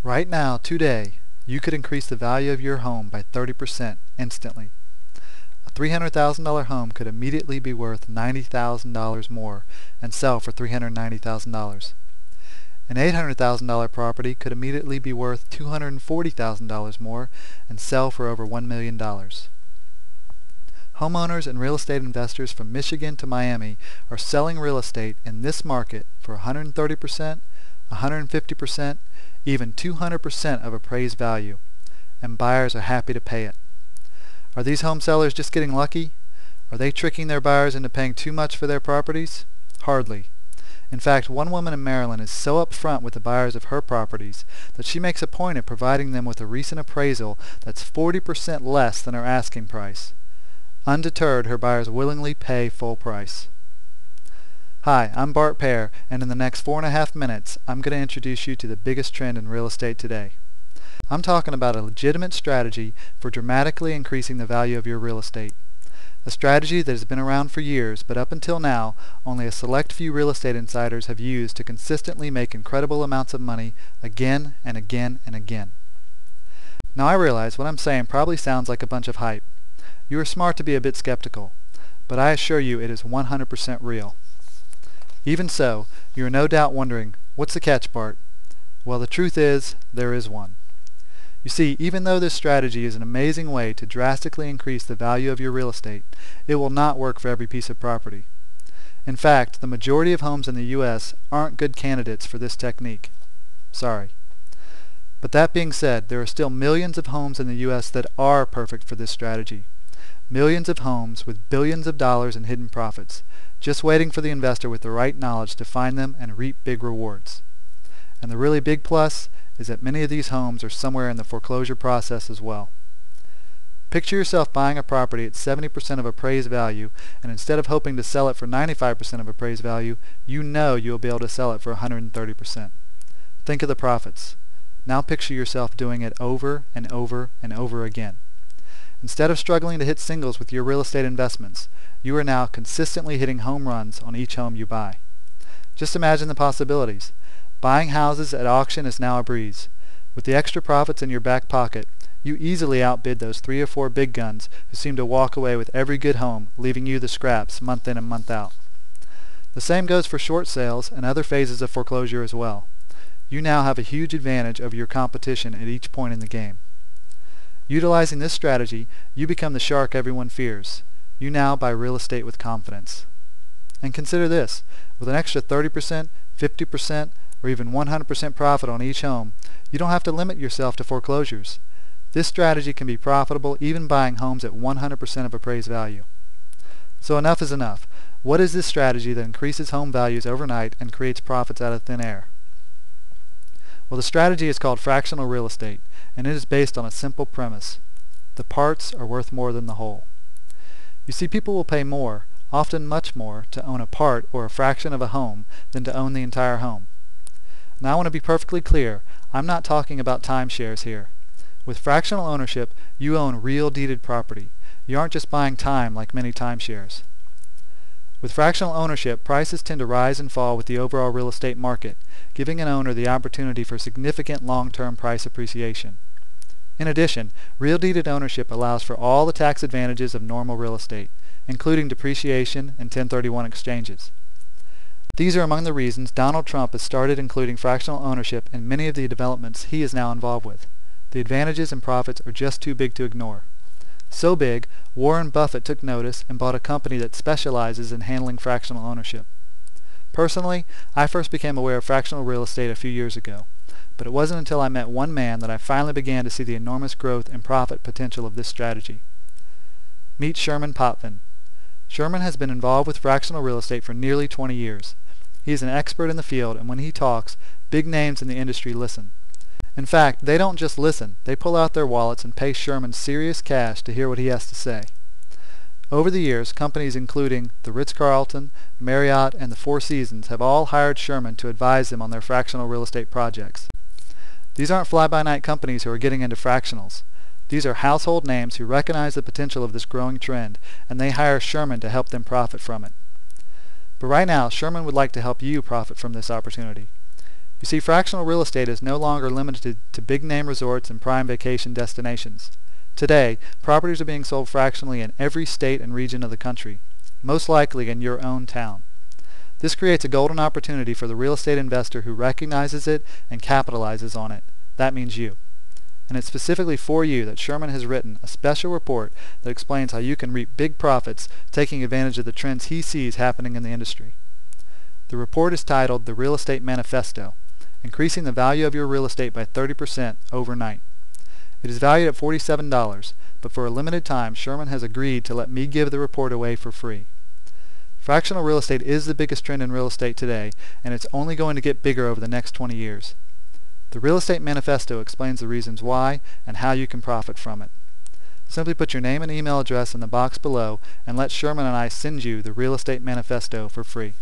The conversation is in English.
Right now, today, you could increase the value of your home by 30% instantly. A $300,000 home could immediately be worth $90,000 more and sell for $390,000. An $800,000 property could immediately be worth $240,000 more and sell for over $1 million. Homeowners and real estate investors from Michigan to Miami are selling real estate in this market for 130%, 150%, even 200% of appraised value, and buyers are happy to pay it. Are these home sellers just getting lucky? Are they tricking their buyers into paying too much for their properties? Hardly. In fact, one woman in Maryland is so upfront with the buyers of her properties that she makes a point of providing them with a recent appraisal that's 40% less than her asking price. Undeterred, her buyers willingly pay full price. Hi, I'm Bart Pear, and in the next 4.5 minutes, I'm going to introduce you to the biggest trend in real estate today. I'm talking about a legitimate strategy for dramatically increasing the value of your real estate. A strategy that has been around for years, but up until now, only a select few real estate insiders have used to consistently make incredible amounts of money again and again and again. Now I realize what I'm saying probably sounds like a bunch of hype. You are smart to be a bit skeptical, but I assure you it is 100% real. Even so, you are no doubt wondering, what's the catch, Bart? Well, the truth is, there is one. You see, even though this strategy is an amazing way to drastically increase the value of your real estate, it will not work for every piece of property. In fact, the majority of homes in the U.S. aren't good candidates for this technique. Sorry. But that being said, there are still millions of homes in the U.S. that are perfect for this strategy. Millions of homes with billions of dollars in hidden profits, just waiting for the investor with the right knowledge to find them and reap big rewards. And the really big plus is that many of these homes are somewhere in the foreclosure process as well. Picture yourself buying a property at 70% of appraised value, and instead of hoping to sell it for 95% of appraised value, you know you'll be able to sell it for 130%. Think of the profits. Now picture yourself doing it over and over and over again. Instead of struggling to hit singles with your real estate investments, you are now consistently hitting home runs on each home you buy. Just imagine the possibilities. Buying houses at auction is now a breeze. With the extra profits in your back pocket, you easily outbid those 3 or 4 big guns who seem to walk away with every good home, leaving you the scraps month in and month out. The same goes for short sales and other phases of foreclosure as well. You now have a huge advantage over your competition at each point in the game. Utilizing this strategy, you become the shark everyone fears. You now buy real estate with confidence. And consider this, with an extra 30%, 50%, or even 100% profit on each home, you don't have to limit yourself to foreclosures. This strategy can be profitable even buying homes at 100% of appraised value. So enough is enough. What is this strategy that increases home values overnight and creates profits out of thin air? Well, the strategy is called fractional real estate, and it is based on a simple premise. The parts are worth more than the whole. You see, people will pay more, often much more, to own a part or a fraction of a home than to own the entire home. Now I want to be perfectly clear, I'm not talking about timeshares here. With fractional ownership, you own real deeded property. You aren't just buying time like many timeshares. With fractional ownership, prices tend to rise and fall with the overall real estate market, giving an owner the opportunity for significant long-term price appreciation. In addition, real deeded ownership allows for all the tax advantages of normal real estate, including depreciation and 1031 exchanges. These are among the reasons Donald Trump has started including fractional ownership in many of the developments he is now involved with. The advantages and profits are just too big to ignore. So big, Warren Buffett took notice and bought a company that specializes in handling fractional ownership. Personally, I first became aware of fractional real estate a few years ago, but it wasn't until I met one man that I finally began to see the enormous growth and profit potential of this strategy. Meet Sherman Potvin. Sherman has been involved with fractional real estate for nearly 20 years. He is an expert in the field, and when he talks, big names in the industry listen. In fact, they don't just listen, they pull out their wallets and pay Sherman serious cash to hear what he has to say. Over the years, companies including the Ritz-Carlton, Marriott, and the Four Seasons have all hired Sherman to advise them on their fractional real estate projects. These aren't fly-by-night companies who are getting into fractionals. These are household names who recognize the potential of this growing trend, and they hire Sherman to help them profit from it. But right now, Sherman would like to help you profit from this opportunity. You see, fractional real estate is no longer limited to big-name resorts and prime vacation destinations. Today, properties are being sold fractionally in every state and region of the country, most likely in your own town. This creates a golden opportunity for the real estate investor who recognizes it and capitalizes on it. That means you. And it's specifically for you that Sherman has written a special report that explains how you can reap big profits taking advantage of the trends he sees happening in the industry. The report is titled The Real Estate Manifesto, Increasing the Value of Your Real Estate by 30% Overnight. It is valued at $47, but for a limited time, Sherman has agreed to let me give the report away for free. Fractional real estate is the biggest trend in real estate today, and it's only going to get bigger over the next 20 years. The Real Estate Manifesto explains the reasons why and how you can profit from it. Simply put your name and email address in the box below and let Sherman and I send you the Real Estate Manifesto for free.